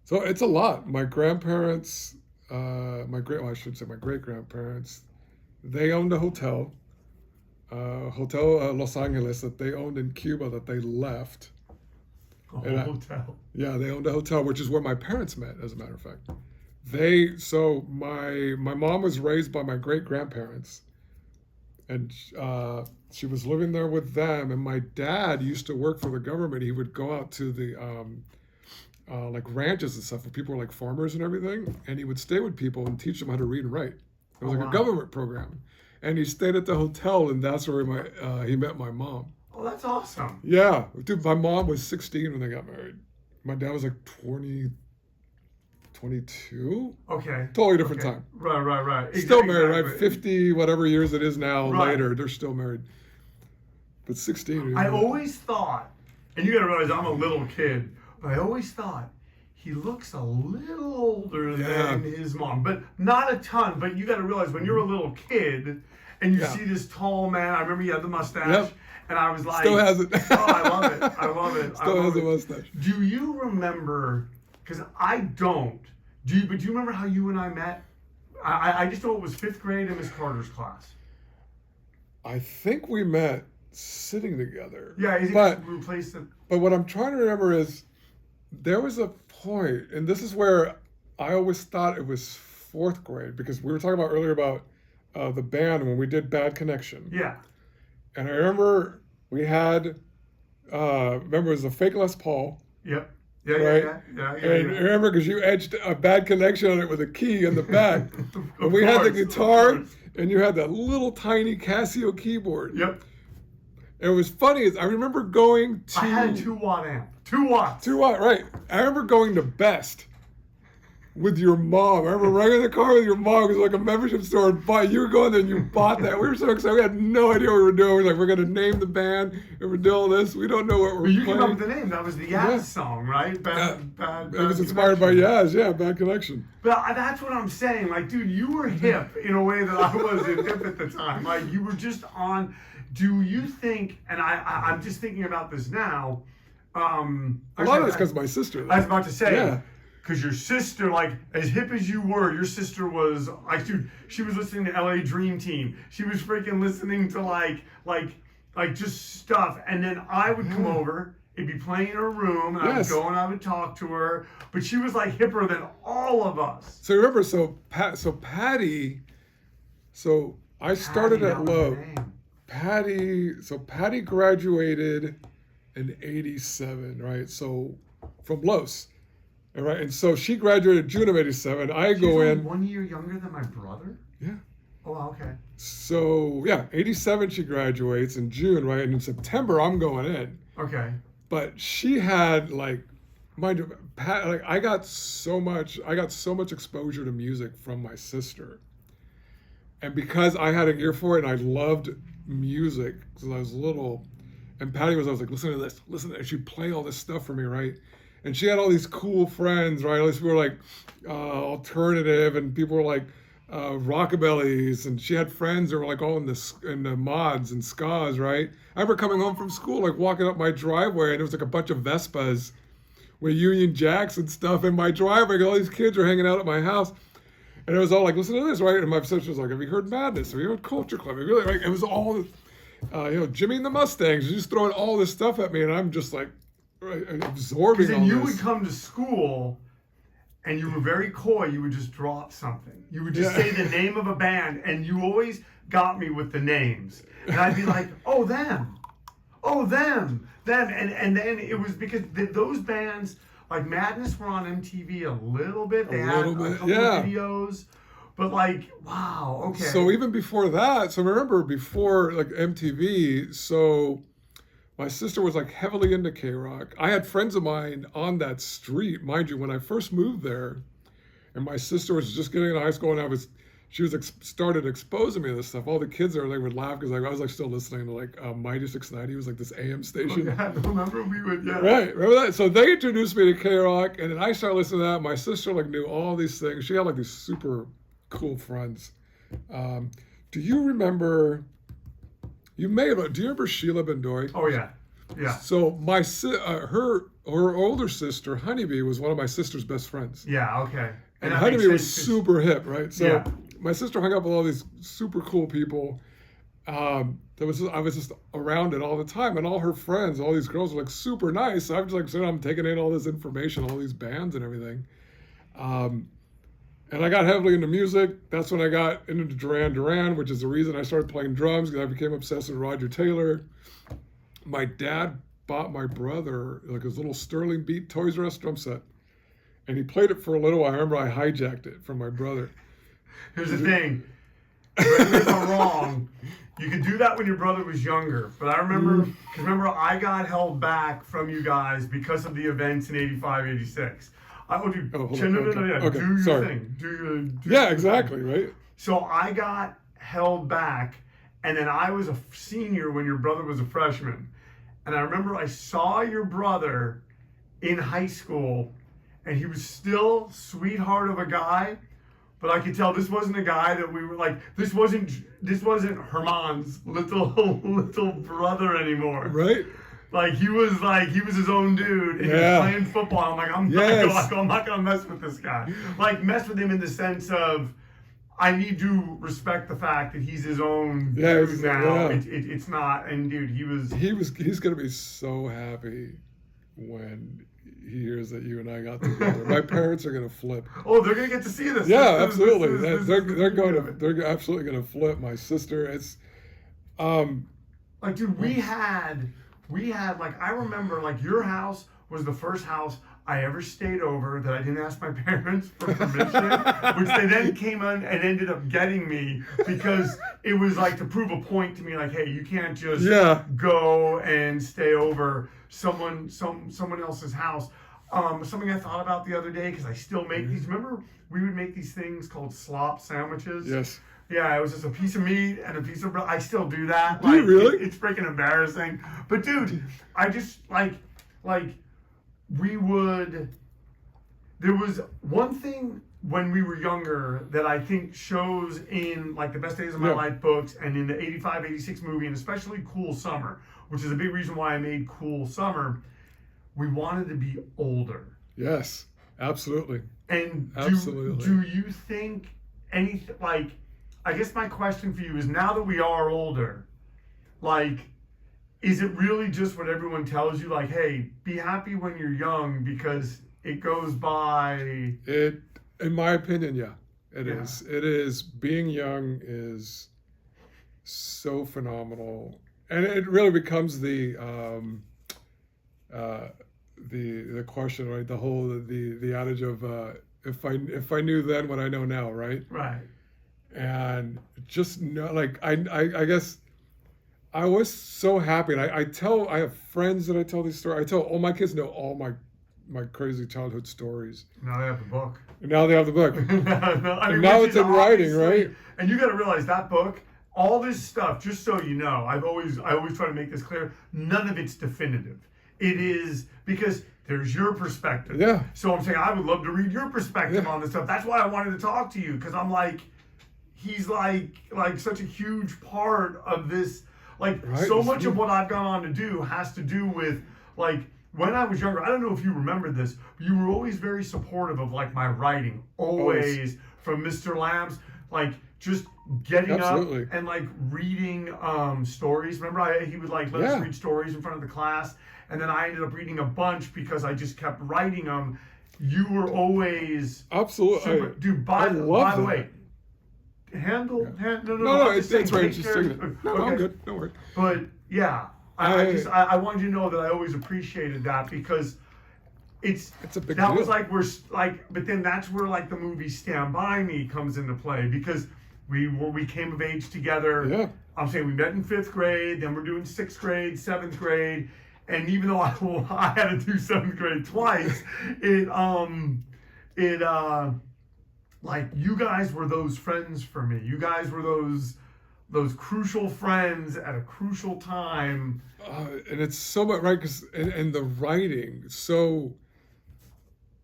So it's a lot. My grandparents, I should say my great grandparents, they owned a hotel, Los Angeles, that they owned in Cuba that they left. A whole hotel. Yeah, they owned a hotel, which is where my parents met, as a matter of fact. My mom was raised by my great grandparents, and she was living there with them. And my dad used to work for the government. He would go out to the like ranches and stuff where people were like farmers and everything, and he would stay with people and teach them how to read and write. It was like a government program, and he stayed at the hotel, and that's where he met my mom. Oh, that's awesome. Yeah, dude, my mom was 16 when they got married. My dad was like 22. Okay. Totally different time. Right. Still married, right? 50 whatever years it is now. Later, they're still married. But 16. I always thought, and you gotta realize I'm a little kid, but I always thought he looks a little older than his mom, but not a ton. But you gotta realize when you're a little kid and you see this tall man, I remember he had the mustache, and I was like, still has it. Oh, I love it. Still has a mustache. Do you remember? Because I don't. But do you remember how you and I met? I just know it was 5th grade in Miss Carter's class. I think we met sitting together. Yeah, we replaced it. But what I'm trying to remember is there was a point, and this is where I always thought it was 4th grade, because we were talking about earlier about the band when we did Bad Connection. Yeah. And I remember we had, remember it was a fake Les Paul. Yep. Yeah. And I remember because you edged a Bad Connection on it with a key in the back. And we had the guitar, and you had that little tiny Casio keyboard. Yep. And it was funny, is I remember going to... I had a 2-watt amp. 2 watts. 2 watt, right. I remember going to Best with your mom. I remember running in the car with your mom. It was like a membership store. And you were going there and you bought that. We were so excited. We had no idea what we were doing. We were like, we're going to name the band. And we're doing this. We don't know what we're playing. You came up with the name. That was the Yaz song, right? Bad it was inspired by Yaz. Yeah, Bad Connection. But that's what I'm saying. Like, dude, you were hip in a way that I wasn't hip at the time. Like, you were just on... Do you think, and I'm just thinking about this now. A lot of it's because of my sister. I was about to say, because your sister, like, as hip as you were, your sister was, like, dude, she was listening to LA Dream Team. She was freaking listening to, like just stuff. And then I would come over, it'd be playing in her room, and I would go and I would talk to her. But she was, like, hipper than all of us. So remember, Patty, I started at Lowe. Patty graduated in 87, right? So from Los, right? And so she graduated June of 87. She's go in 1 year younger than my brother? Yeah. Oh, okay. So, 87 she graduates in June, right? And in September I'm going in. Okay. But she had I got so much exposure to music from my sister. And because I had an ear for it and I loved music because I was little, and Patty was always like, listen to this, and she'd play all this stuff for me, right? And she had all these cool friends, right? All these people were like alternative, and people were like rockabillys, and she had friends that were like all in the mods and skas, right? I remember coming home from school, like walking up my driveway, and there was like a bunch of Vespas with Union Jacks and stuff in my driveway. All these kids were hanging out at my house. And it was all like, listen to this, right? And my sister was like, have you heard Madness? Have you heard Culture Club? Right? It was all, Jimmy and the Mustangs. She's just throwing all this stuff at me, and I'm just like absorbing all this. Because then you would come to school, and you were very coy. You would just drop something. You would just say the name of a band, and you always got me with the names. And I'd be like, oh, them. And then it was because those bands... Like Madness were on MTV a little bit. They had a couple of videos. But like, wow, okay. So even before that, remember before like MTV, so my sister was like heavily into K-Rock. I had friends of mine on that street, mind you, when I first moved there, and my sister was just getting into high school, and she started exposing me to this stuff. All the kids there, they would laugh because I was like still listening to like Mighty 690. It was like this AM station. Oh, yeah, I remember we would, Right, remember that? So they introduced me to K-Rock, and then I started listening to that. My sister like knew all these things. She had like these super cool friends. Do you remember? Do you remember Sheila Bendoy? Oh yeah. Yeah. So her older sister, Honeybee, was one of my sister's best friends. Yeah. Okay. And that Honeybee makes was sense, super hip, right? So Yeah. my sister hung up with all these super cool people. I was just around it all the time, and all her friends, all these girls were like super nice. So I'm just like sitting, I'm taking in all this information, all these bands and everything. And I got heavily into music. That's when I got into Duran Duran, which is the reason I started playing drums, because I became obsessed with Roger Taylor. My dad bought my brother like his little Sterling Beat Toys R Us drum set, and he played it for a little while. I remember I hijacked it from my brother. Here's the thing. Correct me if I'm wrong. You could do that when your brother was younger, but I remember, I got held back from you guys because of the events in 85, 86. I would do, Oh, hold no, on. no, no, yeah, Okay, do your sorry. thing. Do Yeah, your exactly, thing. right? So I got held back, and then I was a senior when your brother was a freshman. And I remember I saw your brother in high school, and he was still sweetheart of a guy, but I could tell this wasn't a guy that we were like, this wasn't Herman's little brother anymore. Right? Like he was his own dude, and he was playing football. I'm like, I'm not gonna mess with this guy. Like mess with him in the sense of I need to respect the fact that he's his own dude now. Yeah. It's not, and dude, he's gonna be so happy when he hears that you and I got together. My parents are gonna flip. Oh, they're gonna get to see this. Yeah, absolutely. They're absolutely gonna flip. My sister, it's like, dude, we had like, I remember like your house was the first house I ever stayed over that I didn't ask my parents for permission, which they then came on and ended up getting me because it was like to prove a point to me, like, hey, you can't just go and stay over someone else's house. Something I thought about the other day, because I still make these. Remember, we would make these things called slop sandwiches? Yes. Yeah, it was just a piece of meat and a piece of bread. I still do that. Do you really? It's freaking embarrassing. But dude, I just like we would. There was one thing when we were younger that I think shows in like the Best Days of My Life books and in the 85, 86 movie, and especially Cool Summer, which is a big reason why I made Cool Summer. We wanted to be older. Yes, absolutely. And absolutely. Do you think anything like? I guess my question for you is, now that we are older, like, is it really just what everyone tells you? Like, hey, be happy when you're young because it goes by. In my opinion, yeah, it is. It is. Being young is so phenomenal, and it really becomes the question, right? The whole the adage of if I knew then what I know now, right? Right. And just know, like I guess I was so happy, and I have friends that I tell these stories. I tell all my kids know all my crazy childhood stories. Now they have the book. And now they have the book. I mean, now it's in writing, right? And you got to realize that book, all this stuff. Just so you know, I always try to make this clear. None of it's definitive. It is because there's your perspective. Yeah. So I'm saying I would love to read your perspective on this stuff. That's why I wanted to talk to you, because I'm like. He's like such a huge part of this. Like so much of what I've gone on to do has to do with like when I was younger. I don't know if you remember this, but you were always very supportive of like my writing. Always from Mr. Lamb's, like just getting up and like reading stories. Remember, he would like let us read stories in front of the class, and then I ended up reading a bunch because I just kept writing them. You were always absolutely dude. By the way. No, it's right. Just no, I'm good. Don't worry. But yeah, I wanted you to know that I always appreciated that, because it's a big deal. Was like but then that's where like the movie Stand By Me comes into play, because we came of age together. Yeah. I'm saying we met in 5th grade, then we're doing 6th grade, 7th grade, and even though I had to do 7th grade twice, like, you guys were those friends for me. You guys were those crucial friends at a crucial time. And it's so much, right? Because and the writing. So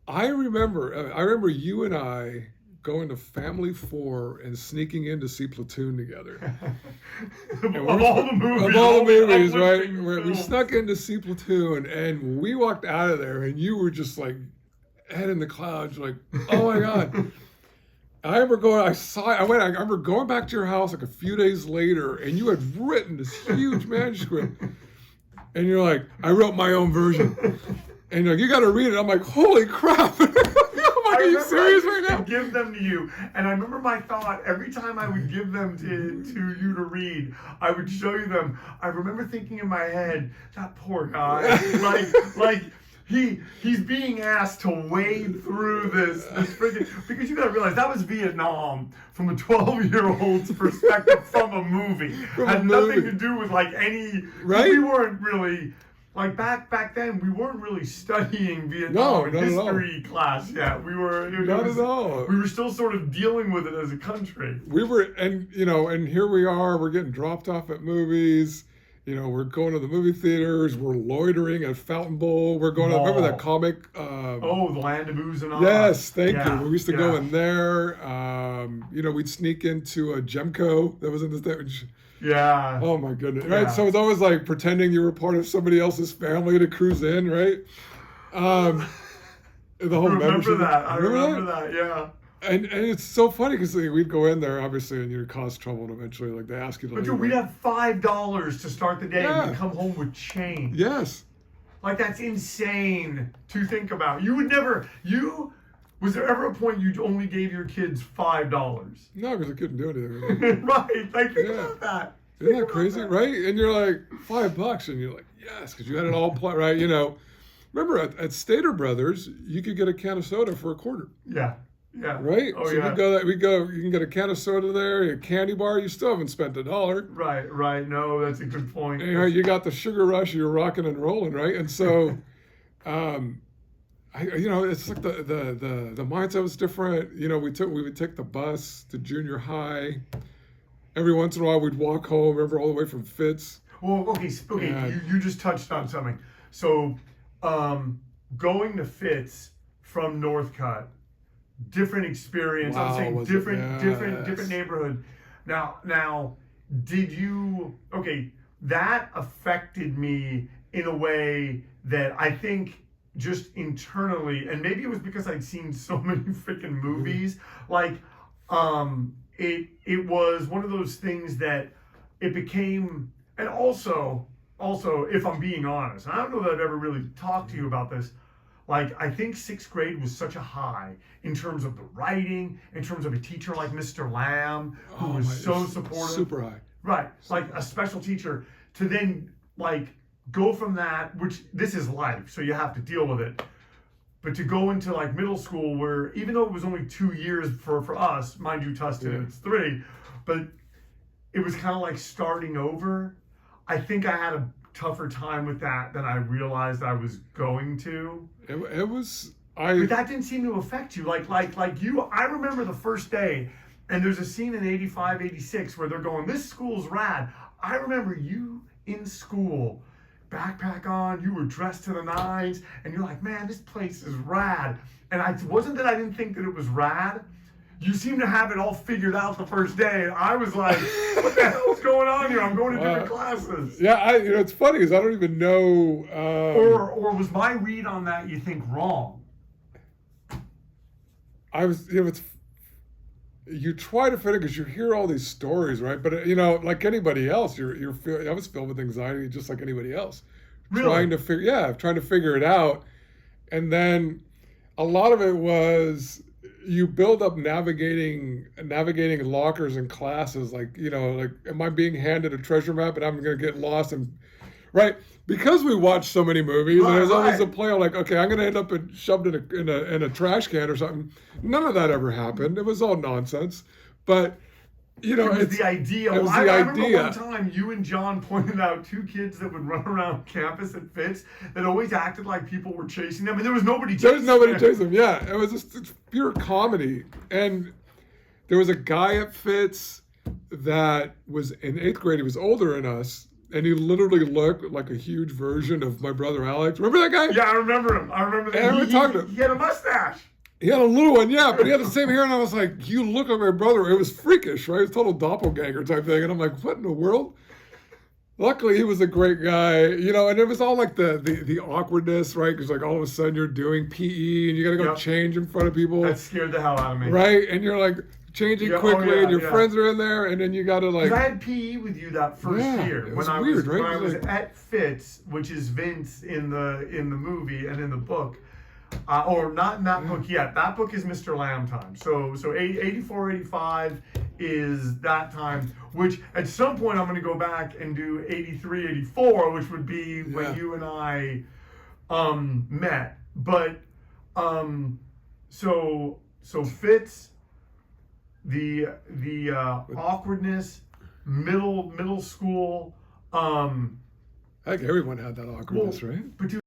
I remember you and I going to Family 4 and sneaking in to see Platoon together. Of all the movies. Of all the movies, right? uplifting Where we films. snuck in to see Platoon, and we walked out of there, and you were just like head in the clouds, like, oh my God. I remember I remember going back to your house like a few days later, and you had written this huge manuscript, and you're like, I wrote my own version, and you're like, you got to read it. I'm like, holy crap! I'm like, are you serious right now? Give them to you, and I remember my thought every time I would give them to you to read. I would show you them. I remember thinking in my head, that poor guy, like. He's being asked to wade through this freaking, because you gotta realize that was Vietnam from a 12-year-old's perspective from a movie. Had nothing to do with like any, right? We weren't really like back then. We weren't really studying Vietnam history class yet. We were not at all. We were still sort of dealing with it as a country. We were, and here we are. We're getting dropped off at movies. We're going to the movie theaters. We're loitering at Fountain Bowl. We're going to, remember that comic? The Land of Ooze and Ahs. Yes, thank you. We used to go in there. We'd sneak into a Gemco that was in the stage. Yeah. Oh my goodness. Yeah. Right. So it's always like pretending you were part of somebody else's family to cruise in, right? The whole remember that. I remember that. Yeah. And it's so funny because we'd go in there, obviously, and you'd cause trouble, and eventually, like, they ask you to leave. But dude, we'd have $5 to start the day, and we'd come home with change. Yes. Like, that's insane to think about. Was there ever a point you only gave your kids $5? No, because I couldn't do anything. Right. Like, think about that. Isn't that crazy, right? And you're like, $5, and you're like, yes, because you had it all planned, right? Remember, at Stater Brothers, you could get a can of soda for $0.25. Yeah. Yeah. Right? Oh, so yeah. we go, you can get a can of soda there, a candy bar, you still haven't spent $1. Right. No, that's a good point. You got the sugar rush, you're rocking and rolling, right? And so, it's like the mindset was different. We would take the bus to junior high. Every once in a while, we'd walk home, remember, all the way from Fitz. Well, okay. You just touched on something. So, going to Fitz from Northcutt, different experience. Wow, I'm saying different neighborhood. Now, did you? Okay, that affected me in a way that I think just internally, and maybe it was because I'd seen so many freaking movies. Like, it was one of those things that it became, and also, if I'm being honest, and I don't know that I've ever really talked to you about this. Like, I think 6th grade was such a high in terms of the writing, in terms of a teacher like Mr. Lamb, who was so supportive. Super high. Right. Like a special teacher to then, like, go from that, which this is life, so you have to deal with it. But to go into, like, middle school where, even though it was only 2 years for us, mind you, Tustin, it's 3, but it was kind of like starting over. I think I had a tougher time with that than I realized I was going to. It was But that didn't seem to affect you. Like you, I remember the first day, and there's a scene in 85, 86 where they're going, this school's rad. I remember you in school, backpack on, you were dressed to the nines, and you're like, man, this place is rad. And it wasn't that I didn't think that it was rad. You seem to have it all figured out the first day. And I was like, what the hell's going on here? I'm going to different classes. Yeah, it's funny because I don't even know. Or was my read on that, you think, wrong? You try to fit it because you hear all these stories, right? But like anybody else, I was filled with anxiety just like anybody else. Really? Trying to figure it out. And then a lot of it was you build up navigating lockers and classes, like am I being handed a treasure map and I'm going to get lost? And right, because we watch so many movies, and there's always a play like, okay, I'm going to end up shoved in a trash can or something. None of that ever happened. It was all nonsense. But it was the idea. It was I the remember idea. one time you and John pointed out 2 kids that would run around campus at Fitz that always acted like people were chasing them, and there was nobody chasing them. Yeah, it was just pure comedy. And there was a guy at Fitz that was in 8th grade. He was older than us, and he literally looked like a huge version of my brother Alex. Remember that guy? Yeah, I remember him. I remember that. He had a mustache. He had a little one, yeah, but he had the same hair, and I was like, you look like my brother. It was freakish, right? It was total doppelganger type thing. And I'm like, what in the world? Luckily, he was a great guy, you know, and it was all like the awkwardness, right? Because like all of a sudden you're doing PE and you got to go Yep. change in front of people. That scared the hell out of me. Right? And you're like changing Yeah, oh, quickly yeah, and your yeah. friends are in there and then you got to like... Because I had PE with you that first Yeah, year it was when weird, right? when I It was was like- at Fitz, which is Vince in the movie and in the book, or not in that book yet. That book is Mr. Lamb time. So 84, 85 is that time. Which at some point I'm going to go back and do 83, 84, which would be when Yeah. you and I met. But so Fitz. The awkwardness, middle school. I think everyone had that awkwardness, right? But dude,